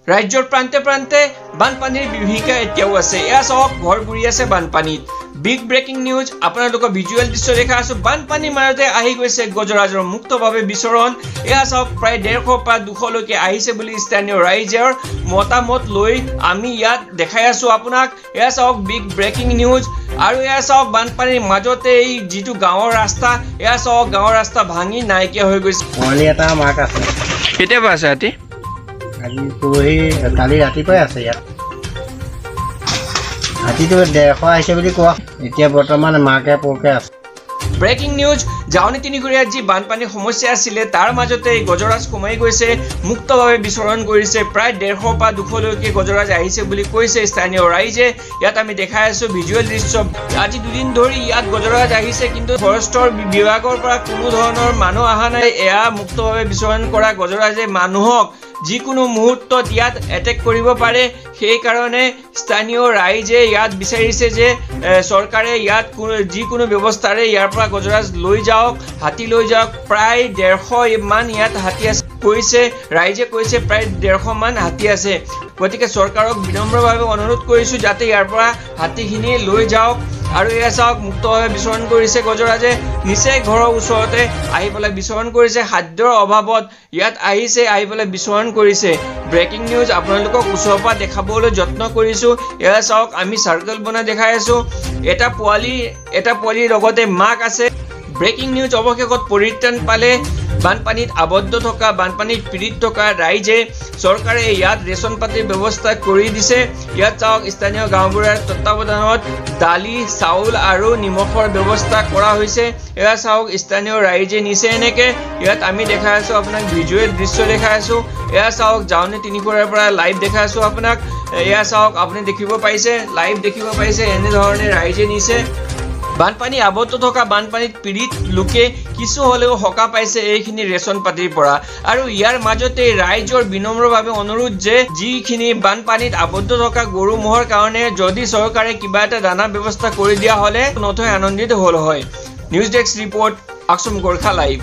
ৰাজ্যৰ প্ৰান্তে প্ৰান্তে বানপানীৰ বিভীষিকা এতিয়াও আছে। এয়া চাওক ঘৰ বুৰি আছে বানপানীত। বিগ ব্ৰেকিং নিউজ আপোনালোকৰ ভিজুৱেল দৃশ্য দেখা আছো। বানপানীৰ মাজতে আহি গৈছে গজৰাজৰ মুক্তভাৱে বিচৰণ। এয়া চাওক প্ৰায় 150 পৰা 200 লৈকে আহিছে বুলি স্থানীয় ৰাইজৰ মতামত লৈ আমি ইয়াত দেখাই আছো আপোনাক। এয়া চাওক বিগ ব্ৰেকিং নিউজ। আৰু এয়া চাওক বানপানীৰ মাজতে এই যিটো গাঁৱৰ ৰাস্তা, এয়া চাওক গাঁৱৰ ৰাস্তা ভাঙি নাইকিয়া হৈ গৈছে। এটা মাক আছে কেতিয়া আছে ৰাতি? আজি পৰহি কালি ৰাতিপুৱাই আছে ইয়াত। হাতীটো 150 আহিছে বুলি কোৱা, এতিয়া বৰ্তমান মাকে পৰকে আছে। Breaking news. জাউনি তিনিকুৰীয়াত যি বানপানীৰ সমস্যা আছিলে তাৰ মাজতে এই গজৰাজ সোমাই গৈছে, মুক্তভাৱে বিচৰণ কৰিছে। প্ৰায় 150 পৰা 200 লৈকে গজৰাজ আহিছে বুলি কৈছে স্থানীয় ৰাইজে। ইয়াত আমি দেখাই আছো ভিজুৱেল দৃশ্য। আজি 2 দিন ধৰি ইয়াত গজৰাজ আহিছে, কিন্তু ফৰেষ্টৰ বিভাগৰ পৰা কোনো ধৰণৰ মানুহ অহা নাই। এয়া মুক্তভাৱে বিচৰণ কৰা গজৰাজে মানুহক যিকোনো মুহূৰ্তত ইয়াত এটেক কৰিব পাৰে। সেইকাৰণে স্থানীয় ৰাইজে ইয়াত বিচাৰিছে যে চৰকাৰে ইয়াত যিকোনো ব্যৱস্থাৰে ইয়াৰ পৰা গজৰাজ লৈ যাওক, হাতী লৈ যাওক। প্ৰায় 150 মান ইয়াত হাতী আছে কৈছে ৰাইজে, কৈছে প্ৰায় 150 মান হাতী আছে। গতিকে চৰকাৰক বিনম্ৰভাৱে অনুৰোধ কৰিছো যাতে ইয়াৰ পৰা হাতীখিনি লৈ যাওক। আৰু এয়া চাওক মুক্তভাৱে বিচৰণ কৰিছে গজৰাজে, নিচেই ঘৰৰ ওচৰতে আহি পেলাই বিচৰণ কৰিছে। খাদ্যৰ অভাৱত ইয়াত আহিছে, আহি পেলাই বিচৰণ কৰিছে। ব্ৰেকিং নিউজ আপোনালোকক ওচৰৰ পৰা দেখাবলৈ যত্ন কৰিছো। এয়া চাওক আমি চাৰ্কেল বনাই দেখাই আছো। এটা পোৱালিৰ লগতে মাক আছে। Breaking news. অৱশেষত পৰিত্ৰাণ পালে বানপানীত আবদ্ধ থকা, বানপানীত পীড়িত থকা ৰাইজে। চৰকাৰে ইয়াত ৰেচন পাতিৰ ব্যৱস্থা কৰি দিছে। ইয়াত চাওক স্থানীয় গাঁওবুঢ়াৰ তত্বাৱধানত দালি, চাউল আৰু নিমখৰ ব্যৱস্থা কৰা হৈছে। এয়া চাওক স্থানীয় ৰাইজে নিছে এনেকে। ইয়াত আমি দেখাই আছো আপোনাক ভিজুৱেল দৃশ্য দেখাই আছো। এয়া চাওক জাউনি তিনিকুৰীয়াৰ পৰা লাইভ দেখাই আছো আপোনাক। এয়া চাওক আপুনি দেখিব পাইছে, লাইভ দেখিব পাইছে এনেধৰণে ৰাইজে নিছে। বানপানী আবদ্ধ থকা, বানপানীত পীড়িত লোকে কিছু হলেও সকাহ পাইছে এইখিনি ৰেচন পাতিৰ পৰা। আৰু ইয়াৰ মাজতে ৰাইজৰ বিনম্ৰভাৱে অনুৰোধ যে যিখিনি বানপানীত আবদ্ধ থকা গৰু ম'হৰ কাৰণে যদি চৰকাৰে কিবা এটা দানা ব্যৱস্থা কৰি দিয়া হলে নথৈ আনন্দিত হল হয়। নিউজ ডেস্ক ৰিপৰ্ট, আকচুম গোৰ্খা লাইভ।